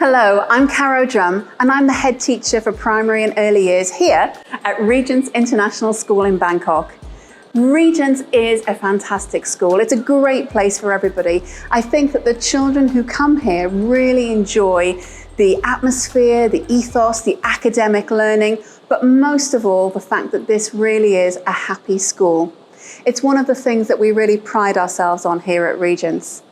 Hello, I'm Caro Drum and I'm the head teacher for primary and early years here at Regents International School in Bangkok. Regents is a fantastic school. It's a great place for everybody. I think that the children who come here really enjoy the atmosphere, the ethos, the academic learning, but most of all, the fact that this really is a happy school. It's one of the things that we really pride ourselves on here at Regents.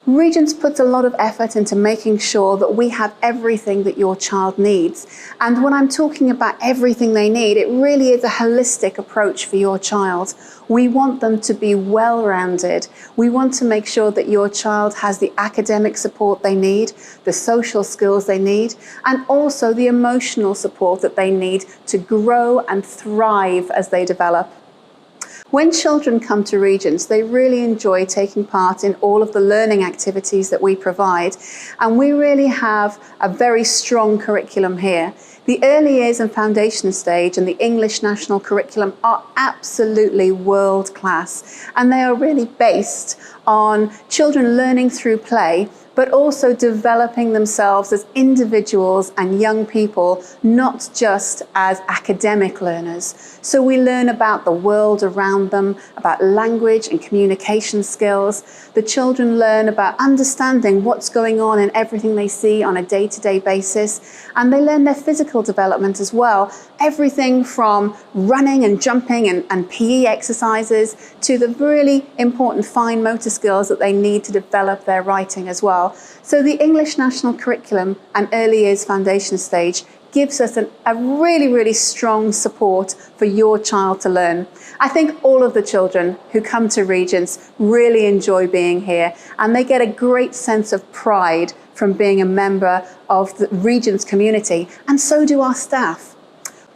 Regents puts a lot of effort into making sure that we have everything that your child needs. And when I'm talking about everything they need, it really is a holistic approach for your child. We want them to be well-rounded. We want to make sure that your child has the academic support they need, the social skills they need, and also the emotional support that they need to grow and thrive as they develop. When children come to Regents, they really enjoy taking part in all of the learning activities that we provide, and we really have a very strong curriculum here. The early years and foundation stage and the English national curriculum are absolutely world class, and they are really based on children learning through play, but also developing themselves as individuals and young people, not just as academic learners. So we learn about the world around them, about language and communication skills. The children learn about understanding what's going on in everything they see on a day-to-day basis. And they learn their physical development as well. Everything from running and jumping and PE exercises to the really important fine motor skills that they need to develop their writing as well. So the English National Curriculum and Early Years Foundation Stage gives us a really strong support for your child to learn. I think all of the children who come to Regents really enjoy being here, and they get a great sense of pride from being a member of the Regents community, and so do our staff.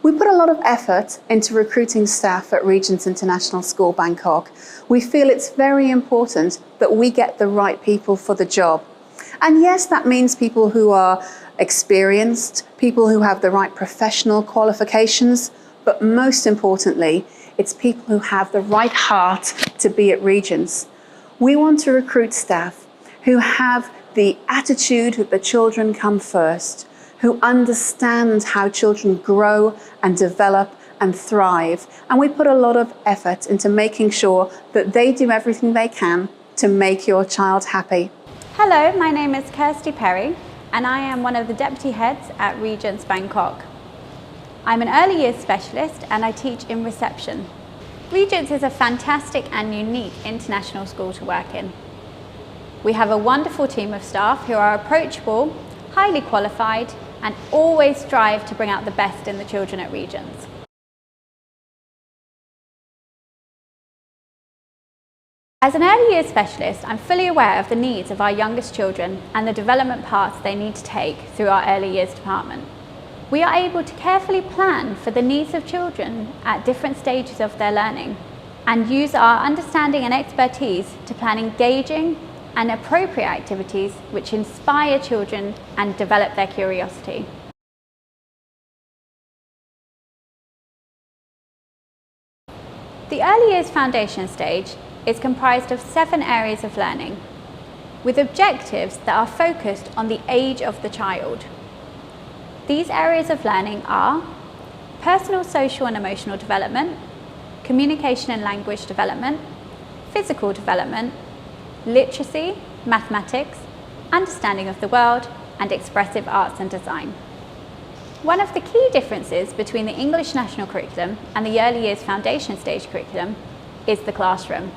We put a lot of effort into recruiting staff at Regents International School Bangkok. We feel it's very important that we get the right people for the job. And yes, that means people who are experienced, people who have the right professional qualifications, but most importantly, it's people who have the right heart to be at Regents. We want to recruit staff who have the attitude that the children come first, who understand how children grow and develop and thrive. And we put a lot of effort into making sure that they do everything they can to make your child happy. Hello, my name is Kirsty Perry and I am one of the deputy heads at Regents Bangkok. I'm an early years specialist and I teach in reception. Regents is a fantastic and unique international school to work in. We have a wonderful team of staff who are approachable, highly qualified and always strive to bring out the best in the children at Regents. As an early years specialist, I'm fully aware of the needs of our youngest children and the development paths they need to take through our early years department. We are able to carefully plan for the needs of children at different stages of their learning and use our understanding and expertise to plan engaging and appropriate activities which inspire children and develop their curiosity. The early years foundation stage is comprised of 7 areas of learning, with objectives that are focused on the age of the child. These areas of learning are personal, social and emotional development, communication and language development, physical development, literacy, mathematics, understanding of the world, and expressive arts and design. One of the key differences between the English National Curriculum and the Early Years Foundation Stage curriculum is the classroom.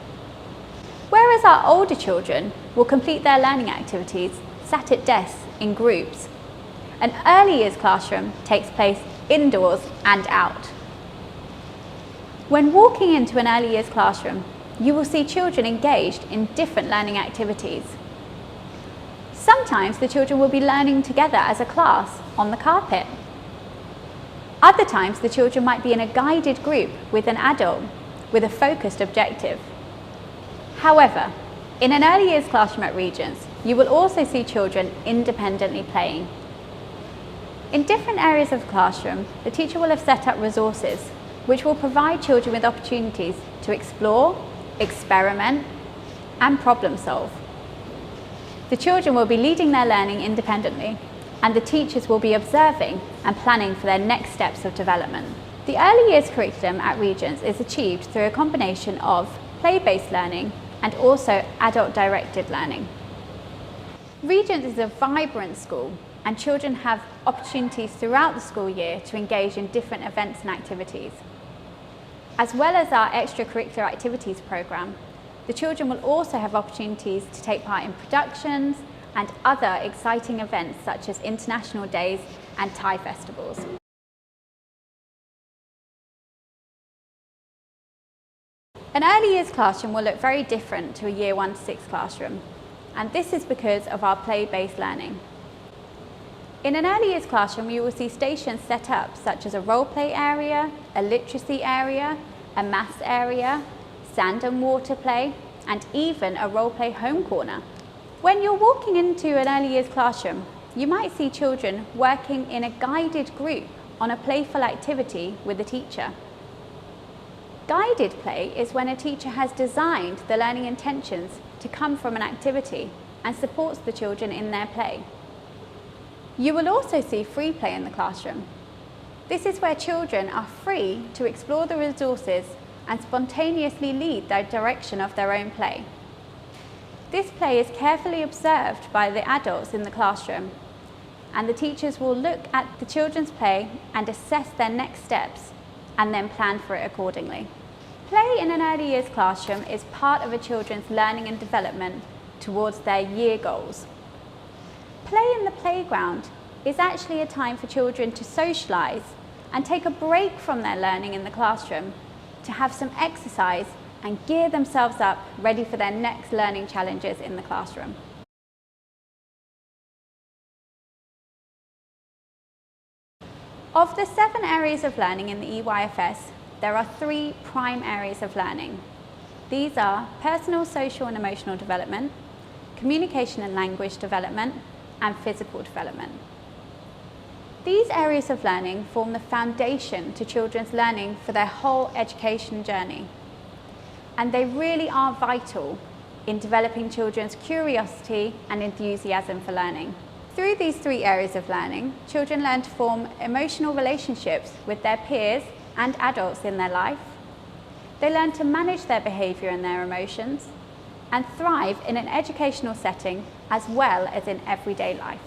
Whereas our older children will complete their learning activities sat at desks in groups, an early years classroom takes place indoors and out. When walking into an early years classroom, you will see children engaged in different learning activities. Sometimes the children will be learning together as a class on the carpet. Other times the children might be in a guided group with an adult with a focused objective. However, in an early years classroom at Regents, you will also see children independently playing. In different areas of the classroom, the teacher will have set up resources which will provide children with opportunities to explore, experiment, and problem solve. The children will be leading their learning independently, and the teachers will be observing and planning for their next steps of development. The early years curriculum at Regents is achieved through a combination of play-based learning and also adult-directed learning. Regents is a vibrant school, and children have opportunities throughout the school year to engage in different events and activities. As well as our extracurricular activities programme, the children will also have opportunities to take part in productions and other exciting events such as international days and Thai festivals. An early years classroom will look very different to a year 1 to 6 classroom, and this is because of our play-based learning. In an early years classroom, you will see stations set up such as a role play area, a literacy area, a maths area, sand and water play, and even a role play home corner. When you're walking into an early years classroom, you might see children working in a guided group on a playful activity with a teacher. Guided play is when a teacher has designed the learning intentions to come from an activity and supports the children in their play. You will also see free play in the classroom. This is where children are free to explore the resources and spontaneously lead the direction of their own play. This play is carefully observed by the adults in the classroom, and the teachers will look at the children's play and assess their next steps and then plan for it accordingly. Play in an early years classroom is part of a children's learning and development towards their year goals. Play in the playground is actually a time for children to socialise and take a break from their learning in the classroom to have some exercise and gear themselves up ready for their next learning challenges in the classroom. Of the 7 areas of learning in the EYFS, there are 3 prime areas of learning. These are personal, social and emotional development, communication and language development, and physical development. These areas of learning form the foundation to children's learning for their whole education journey, and they really are vital in developing children's curiosity and enthusiasm for learning. Through these 3 areas of learning, children learn to form emotional relationships with their peers and adults in their life. They learn to manage their behaviour and their emotions, and thrive in an educational setting as well as in everyday life.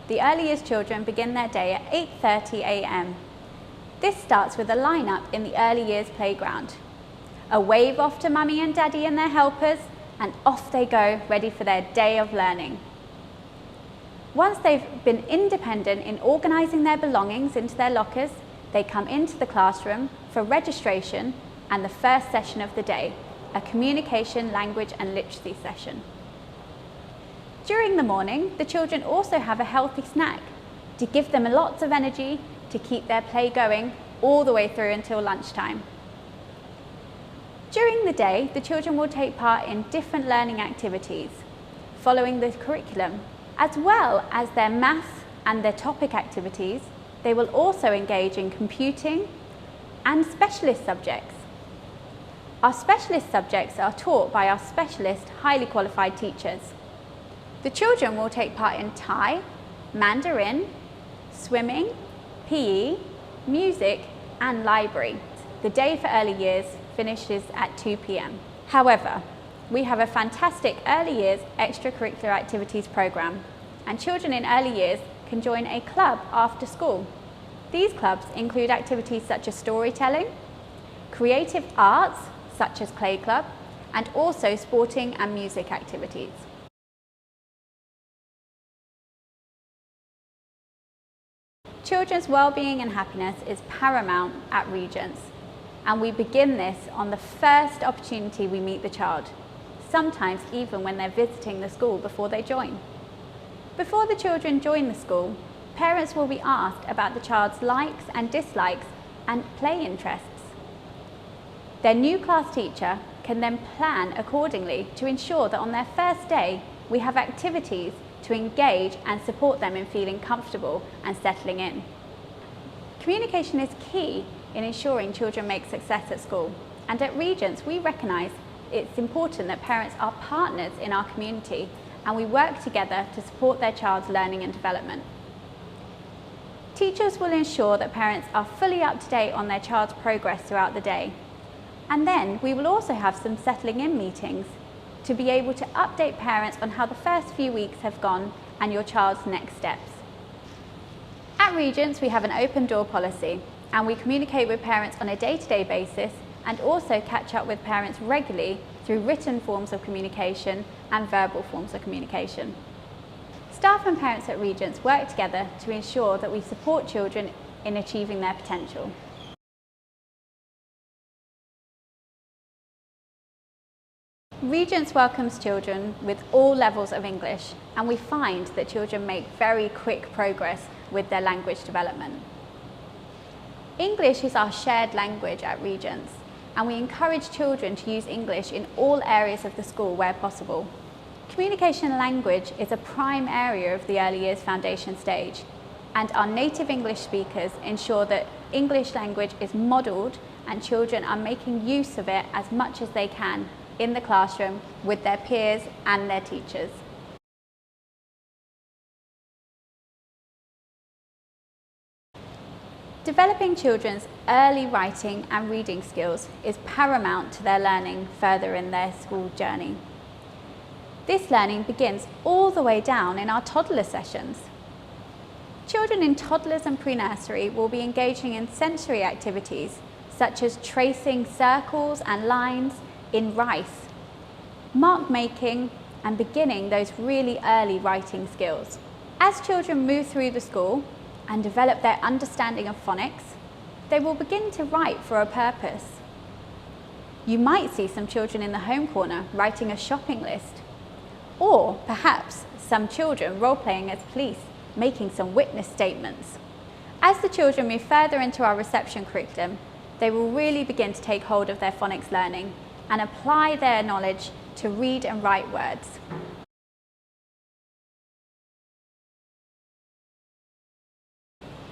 The early years children begin their day at 8:30 a.m. This starts with a line-up in the early years playground. A wave off to mummy and daddy and their helpers, and off they go, ready for their day of learning. Once they've been independent in organising their belongings into their lockers, they come into the classroom for registration and the first session of the day, a communication, language and literacy session. During the morning, the children also have a healthy snack to give them lots of energy to keep their play going all the way through until lunchtime. During the day, the children will take part in different learning activities, following the curriculum, as well as their maths and their topic activities. They will also engage in computing and specialist subjects. Our specialist subjects are taught by our specialist, highly qualified teachers. The children will take part in Thai, Mandarin, swimming, PE, music and library. The day for early years finishes at 2 p.m. However, we have a fantastic early years extracurricular activities programme, and children in early years can join a club after school. These clubs include activities such as storytelling, creative arts such as play club, and also sporting and music activities. Children's well-being and happiness is paramount at Regents, and we begin this on the first opportunity we meet the child, sometimes even when they're visiting the school before they join. Before the children join the school, parents will be asked about the child's likes and dislikes and play interests. Their new class teacher can then plan accordingly to ensure that on their first day we have activities to engage and support them in feeling comfortable and settling in. Communication is key in ensuring children make success at school, and at Regents we recognise it's important that parents are partners in our community and we work together to support their child's learning and development. Teachers will ensure that parents are fully up to date on their child's progress throughout the day. And then we will also have some settling in meetings to be able to update parents on how the first few weeks have gone and your child's next steps. At Regents, we have an open door policy and we communicate with parents on a day-to-day basis and also catch up with parents regularly through written forms of communication and verbal forms of communication. Staff and parents at Regents work together to ensure that we support children in achieving their potential. Regents welcomes children with all levels of English, and we find that children make very quick progress with their language development. English is our shared language at Regents, and we encourage children to use English in all areas of the school where possible. Communication language is a prime area of the early years foundation stage, and our native English speakers ensure that English language is modelled and children are making use of it as much as they can in the classroom with their peers and their teachers. Developing children's early writing and reading skills is paramount to their learning further in their school journey. This learning begins all the way down in our toddler sessions. Children in toddlers and pre-nursery will be engaging in sensory activities such as tracing circles and lines in rice, mark making, and beginning those really early writing skills. As children move through the school and develop their understanding of phonics, they will begin to write for a purpose. You might see some children in the home corner writing a shopping list, or perhaps some children role-playing as police, making some witness statements. As the children move further into our reception curriculum, they will really begin to take hold of their phonics learning and apply their knowledge to read and write words.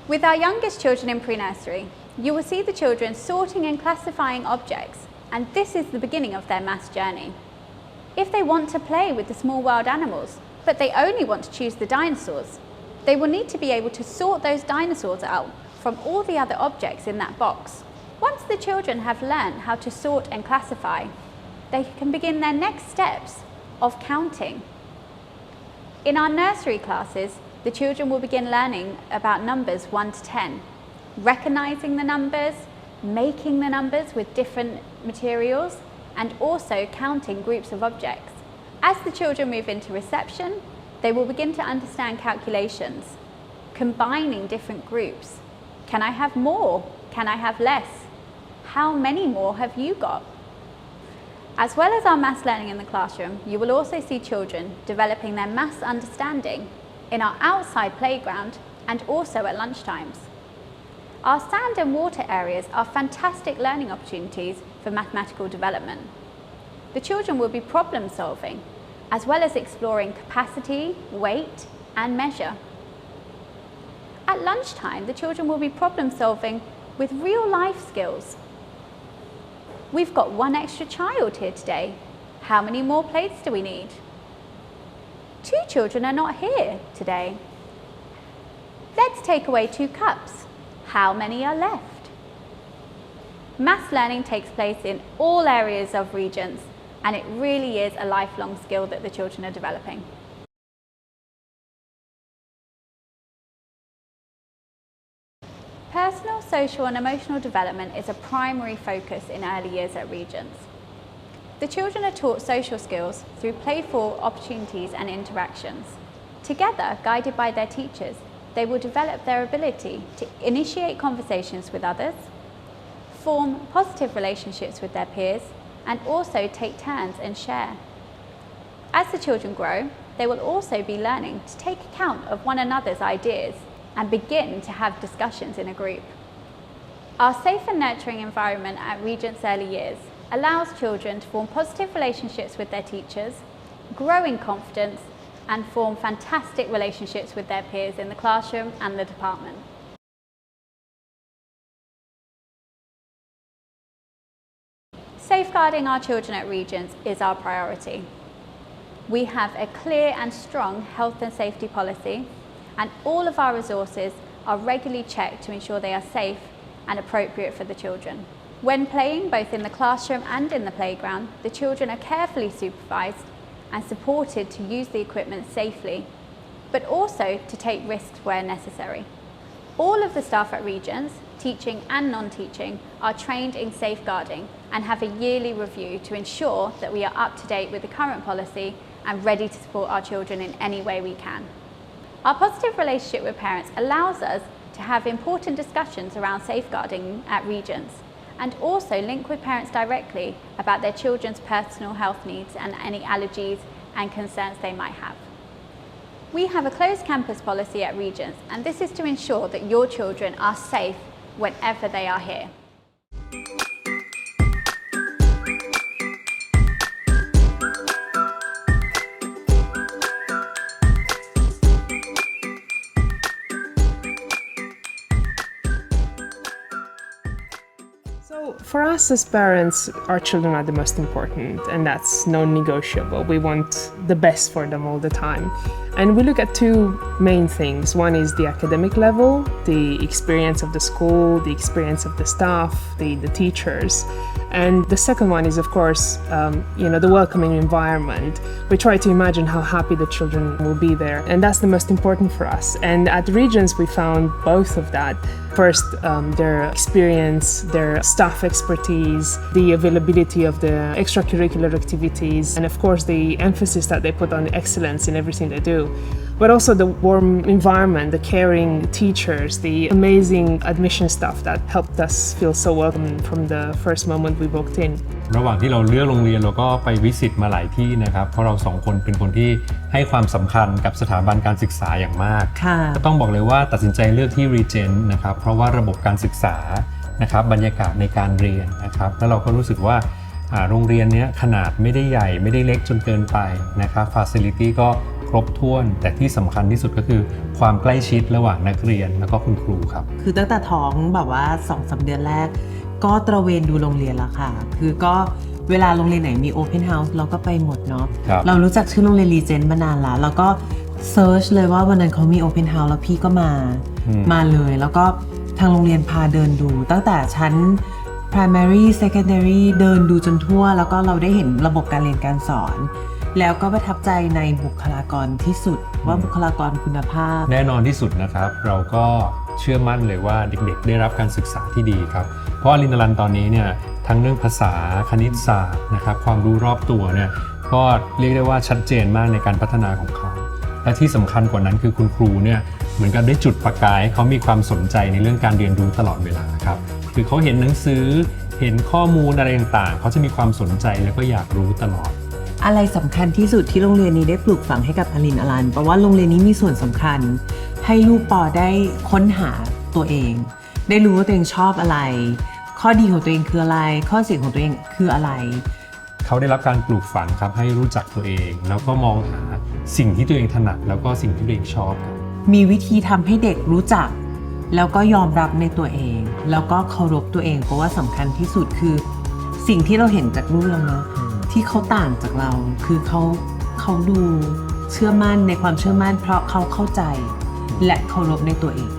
With our youngest children in pre-nursery, you will see the children sorting and classifying objects, and this is the beginning of their maths journey. If they want to play with the small wild animals, but they only want to choose the dinosaurs, they will need to be able to sort those dinosaurs out from all the other objects in that box. Once the children have learned how to sort and classify, they can begin their next steps of counting. In our nursery classes, the children will begin learning about numbers 1 to 10, recognizing the numbers, making the numbers with different materials, and also counting groups of objects. As the children move into reception, they will begin to understand calculations, combining different groups. Can I have more? Can I have less? How many more have you got? As well as our maths learning in the classroom, you will also see children developing their maths understanding in our outside playground and also at lunchtimes. Our sand and water areas are fantastic learning opportunities for mathematical development. The children will be problem solving, as well as exploring capacity, weight, and measure. At lunchtime, the children will be problem solving with real life skills. We've got one extra child here today. How many more plates do we need? 2 children are not here today. Let's take away 2 cups. How many are left? Maths learning takes place in all areas of Regents, and it really is a lifelong skill that the children are developing. Personal, social and emotional development is a primary focus in early years at Regents. The children are taught social skills through playful opportunities and interactions. Together, guided by their teachers, they will develop their ability to initiate conversations with others, form positive relationships with their peers, and also take turns and share. As the children grow, they will also be learning to take account of one another's ideas and begin to have discussions in a group. Our safe and nurturing environment at Regents Early Years allows children to form positive relationships with their teachers, grow in confidence, and form fantastic relationships with their peers in the classroom and the department. Safeguarding our children at Regents is our priority. We have a clear and strong health and safety policy, and all of our resources are regularly checked to ensure they are safe and appropriate for the children. When playing, both in the classroom and in the playground, the children are carefully supervised and supported to use the equipment safely, but also to take risks where necessary. All of the staff at Regents, teaching and non-teaching, are trained in safeguarding and have a yearly review to ensure that we are up to date with the current policy and ready to support our children in any way we can. Our positive relationship with parents allows us to have important discussions around safeguarding at Regents, and also link with parents directly about their children's personal health needs and any allergies and concerns they might have. We have a closed campus policy at Regents, and this is to ensure that your children are safe whenever they are here. So for us as parents, our children are the most important, and that's non-negotiable. We want the best for them all the time. And we look at two main things. One is the academic level, the experience of the school, the experience of the staff, the teachers. And the second one is, of course, the welcoming environment. We try to imagine how happy the children will be there, and that's the most important for us. And at Regents, we found both of that. First, their experience, their staff expertise, the availability of the extracurricular activities, and of course the emphasis that they put on excellence in everything they do. But also the warm environment, the caring teachers, the amazing admission staff that helped us feel so welcome from the first moment we walked in. ระหว่างที่เราเลือกโรงเรียนเราก็ไปวิสิตมาหลายที่นะครับเพราะเราสองคนเป็นคนที่ให้ความสำคัญกับสถาบันการศึกษาอย่างมากก็ต้องบอกเลยว่าตัดสินใจเลือกที่ Regent นะครับเพราะว่าระบบการศึกษานะครับบรรยากาศในการเรียนนะครับแล้วเราก็รู้สึกว่าโรงเรียนนี้ขนาดไม่ได้ใหญ่ไม่ได้เล็กจนเกินไปนะครับ Facility ก็ครบถ้วนแต่ที่สำคัญที่สุดก็คือความใกล้ชิดระหว่างนักเรียนแล้วก็คุณครูครับคือตั้งแต่ท้องแบบว่า 2-3 เดือนแรกก็ตระเวนดูโรงเรียนแล้วค่ะคือก็เวลาโรงเรียนไหนมี Open House เราก็ไปหมดเนาะเรารู้จักชื่อโรงเรียน Regent มานานแล้วแล้วก็เซิร์ชเลยว่าวันนั้นเขามี Open House แล้วพี่ก็มาเลยแล้วก็ทางโรงเรียนพาเดินดูตั้งแต่ชั้น Primary Secondary เดินดูจนทั่วแล้วก็เราได้เห็นระบบการเรียนการสอนแล้วก็ประทับใจในบุคลากรที่สุดว่าบุคลากรคุณภาพแน่นอนที่สุดนะครับเราก็เชื่อมั่นเลยว่าเด็กๆได้รับการศึกษาที่ดีครับเพราะอลินรันตอนนี้เนี่ยทั้งเรื่องภาษาคณิตศาสตร์นะครับความรู้รอบตัวเนี่ยก็เรียกได้ว่าชัดเจนมากในการพัฒนาของเขาและที่สำคัญกว่านั้นคือคุณครูเนี่ยเหมือนกับได้จุดประกายให้เขามีความสนใจในเรื่องการเรียนรู้ตลอดเวลาครับคือเขาเห็นหนังสือเห็นข้อมูลอะไรต่างๆเขาจะมีความสนใจแล้วก็อยากรู้ตลอดอะไรสำคัญที่สุดที่โรงเรียนนี้ได้ปลูกฝังให้กับอลินอลันเพราะว่าโรงเรียนนี้มีส่วนสำคัญให้ลูกปอได้ค้นหาตัวเองได้รู้ว่าตัวเองชอบอะไรข้อดีของตัวเองคืออะไรข้อเสียของตัวเองคืออะไรเขาได้รับการปลูกฝังครับให้รู้จักตัวเองแล้วก็มองหาสิ่งที่ตัวเองถนัดแล้วก็สิ่งที่ตัวเองชอบครับมีวิธีทำให้เด็กรู้จักแล้วก็ยอมรับในตัวเองแล้วก็เคารพตัวเองเพราะว่าสำคัญที่สุดคือสิ่งที่เราเห็นจากลูกเราเนาะที่เขาต่างจากเราคือเขาดูเชื่อมั่นในความเชื่อมั่นเพราะเขาเข้าใจและเคารพในตัวเอง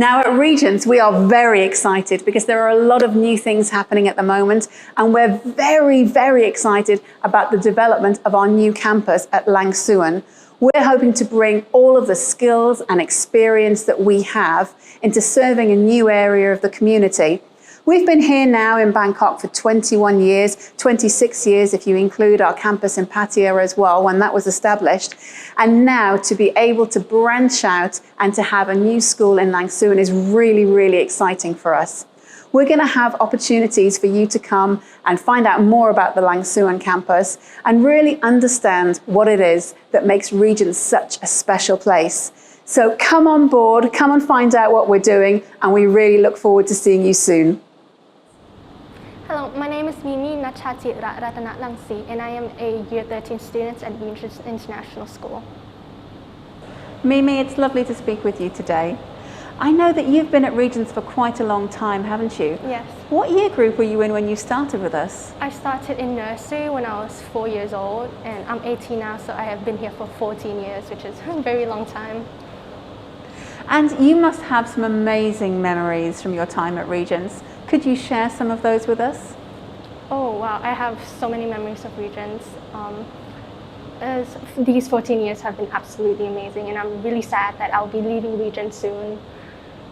Now at Regents, we are very excited because there are a lot of new things happening at the moment, and we're very, very excited about the development of our new campus at Langsuan. We're hoping to bring all of the skills and experience that we have into serving a new area of the community. We've been here now in Bangkok for 21 years, 26 years if you include our campus in Pattaya as well, when that was established. And now to be able to branch out and to have a new school in Langsuan is really, really exciting for us. We're going to have opportunities for you to come and find out more about the Langsuan campus and really understand what it is that makes Regent such a special place. So come on board, come and find out what we're doing, and we really look forward to seeing you soon. Hello, my name is Mimi Nachati Ratana Langsi, and I am a Year 13 student at Regents International School. Mimi, it's lovely to speak with you today. I know that you've been at Regents for quite a long time, haven't you? Yes. What year group were you in when you started with us? I started in nursery when I was 4 years old, and I'm 18 now, so I have been here for 14 years, which is a very long time. And you must have some amazing memories from your time at Regents. Could you share some of those with us? Oh wow, I have so many memories of Regents. These 14 years have been absolutely amazing, and I'm really sad that I'll be leaving Regents soon.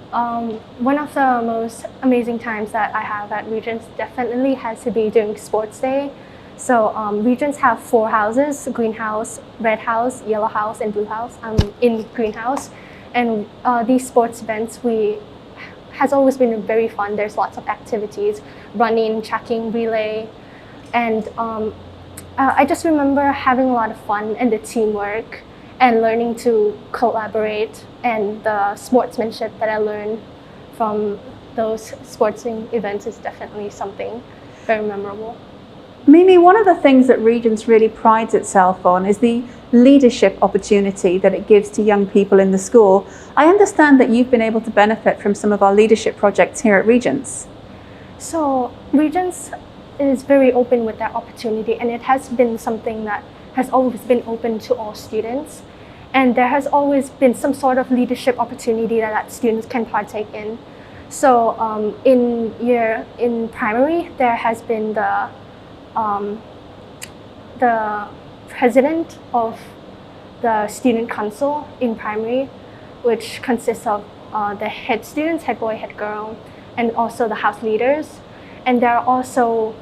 One of the most amazing times that I have at Regents definitely has to be during sports day. So Regents have 4 houses: greenhouse, red house, yellow house, and blue house. I'm in greenhouse, and these sports events has always been very fun. There's lots of activities: running, tracking, relay, and I just remember having a lot of fun and the teamwork and learning to collaborate, and the sportsmanship that I learned from those sporting events is definitely something very memorable. Mimi, one of the things that Regents really prides itself on is the leadership opportunity that it gives to young people in the school. I understand that you've been able to benefit from some of our leadership projects here at Regents. So Regents is very open with that opportunity, and it has been something that has always been open to all students. And there has always been some sort of leadership opportunity that students can partake in. So in primary, there has been the president of the student council in primary, which consists of the head students, head boy, head girl, and also the house leaders. And there are also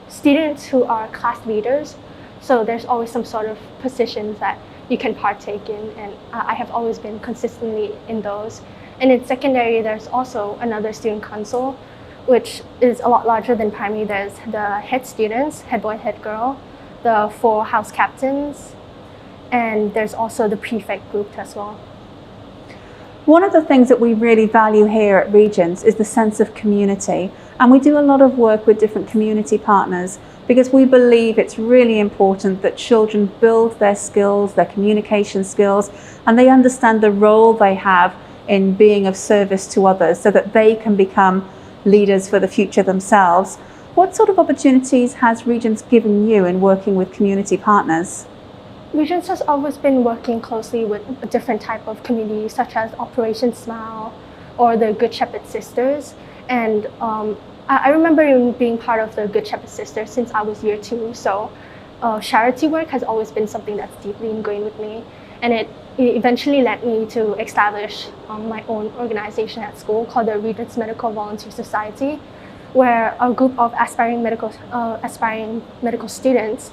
students who are class leaders. So there's always some sort of positions that you can partake in, and I have always been consistently in those. And in secondary, there's also another student council, which is a lot larger than primary. There's the head students, head boy, head girl, the 4 house captains, and there's also the prefect group as well. One of the things that we really value here at Regents is the sense of community, and we do a lot of work with different community partners because we believe it's really important that children build their skills, their communication skills, and they understand the role they have in being of service to others so that they can become leaders for the future themselves. What sort of opportunities has Regents given you in working with community partners? Regents has always been working closely with a different type of communities, such as Operation Smile or the Good Shepherd Sisters. And I remember being part of the Good Shepherd Sisters since I was year 2. So charity work has always been something that's deeply ingrained with me. And it eventually led me to establish my own organization at school called the Regents Medical Volunteer Society, where a group of aspiring medical students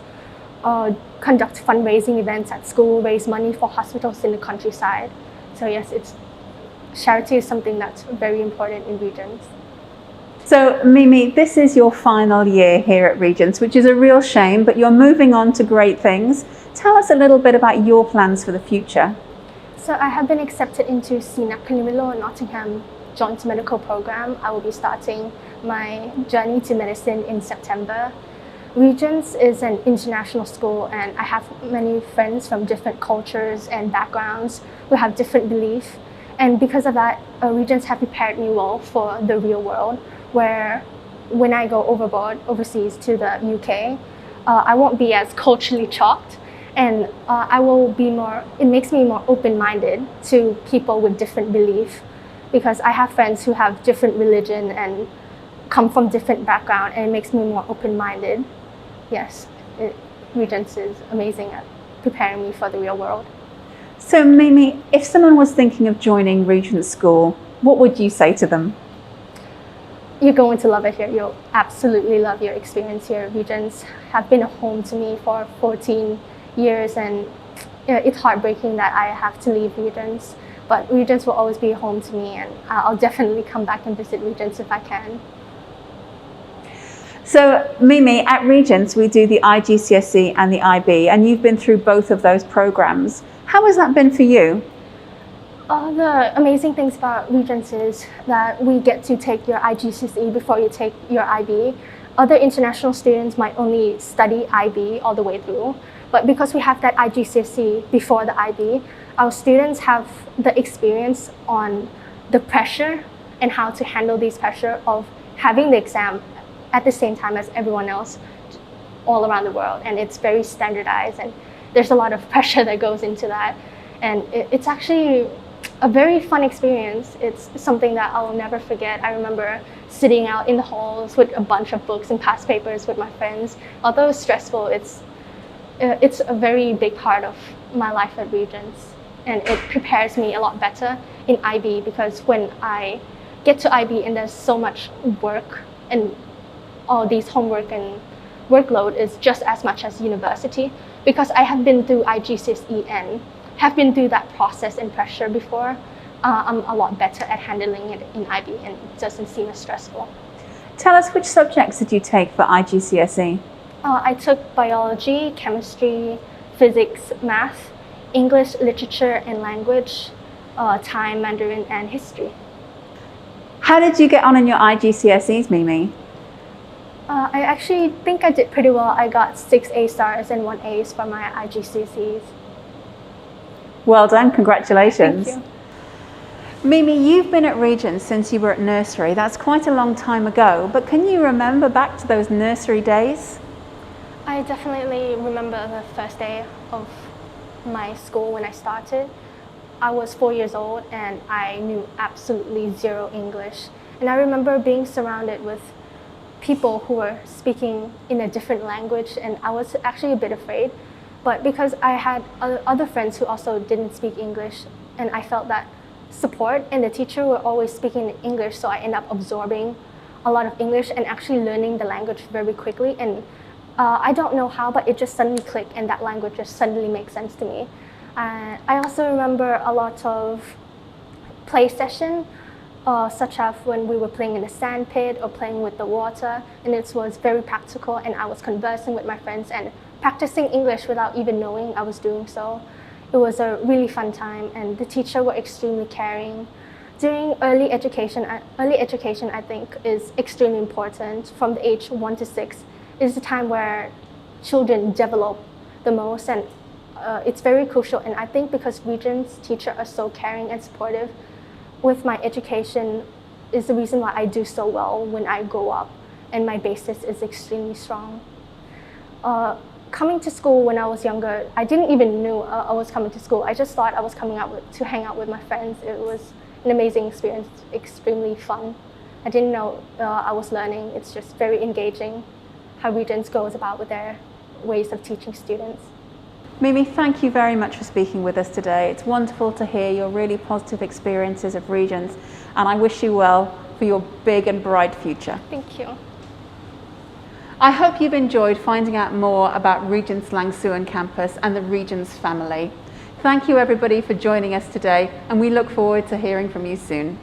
conduct fundraising events at school, raise money for hospitals in the countryside. So yes, charity is something that's very important in Regents. So Mimi, this is your final year here at Regents, which is a real shame, but you're moving on to great things. Tell us a little bit about your plans for the future. So I have been accepted into CNAP Cunimelo Nottingham Joint Medical Program. I will be starting my journey to medicine in September. Regents is an international school, and I have many friends from different cultures and backgrounds who have different beliefs. And because of that, Regents have prepared me well for the real world, where when I go overseas to the UK, I won't be as culturally shocked, and it makes me more open-minded to people with different beliefs, because I have friends who have different religion and come from different background, and it makes me more open-minded. Yes, Regents is amazing at preparing me for the real world. So Mimi, if someone was thinking of joining Regent School, what would you say to them? You're going to love it here. You'll absolutely love your experience here. Regents have been a home to me for 14 years, and it's heartbreaking that I have to leave Regents. But Regents will always be a home to me, and I'll definitely come back and visit Regents if I can. So Mimi, at Regents we do the IGCSE and the IB, and you've been through both of those programs. How has that been for you? The amazing things about Regents is that we get to take your IGCSE before you take your IB. Other international students might only study IB all the way through, but because we have that IGCSE before the IB, our students have the experience on the pressure and how to handle this pressure of having the exam at the same time as everyone else all around the world. And it's very standardized, and there's a lot of pressure that goes into that. And it's actually a very fun experience. It's something that I'll never forget. I remember sitting out in the halls with a bunch of books and past papers with my friends. Although it's stressful, it's a very big part of my life at Regents, and it prepares me a lot better in IB, because when I get to IB and there's so much work and all these homework and workload is just as much as university, because I have been through IGCSE and have been through that process and pressure before. I'm a lot better at handling it in IB, and it doesn't seem as stressful. Tell us, which subjects did you take for IGCSE? I took biology, chemistry, physics, math, English, literature and language, Thai, Mandarin and history. How did you get on in your IGCSEs, Mimi? I actually think I did pretty well. I got 6 A stars and 1 A's for my IGCSEs. Well done, congratulations. Thank you. Mimi, you've been at Regent since you were at nursery. That's quite a long time ago, but can you remember back to those nursery days? I definitely remember the first day of my school when I started. I was 4 years old and I knew absolutely zero English. And I remember being surrounded with people who were speaking in a different language, and I was actually a bit afraid. But because I had other friends who also didn't speak English, and I felt that support, and the teacher were always speaking English, so I ended up absorbing a lot of English and actually learning the language very quickly. And I don't know how, but it just suddenly clicked, and that language just suddenly makes sense to me. I also remember a lot of play session, such as when we were playing in the sand pit or playing with the water, and it was very practical, and I was conversing with my friends and practicing English without even knowing I was doing so. It was a really fun time, and the teachers were extremely caring. During early education I think is extremely important. From the age 1 to 6 is the time where children develop the most, and it's very crucial. And I think because Regents teachers are so caring and supportive with my education is the reason why I do so well when I grow up, and my basis is extremely strong. Coming to school when I was younger, I didn't even know I was coming to school. I just thought I was coming out to hang out with my friends. It was an amazing experience, extremely fun. I didn't know I was learning. It's just very engaging how Regents goes about with their ways of teaching students. Mimi, thank you very much for speaking with us today. It's wonderful to hear your really positive experiences of Regents, and I wish you well for your big and bright future. Thank you. I hope you've enjoyed finding out more about Regent's Langsuan campus and the Regents family. Thank you everybody for joining us today, and we look forward to hearing from you soon.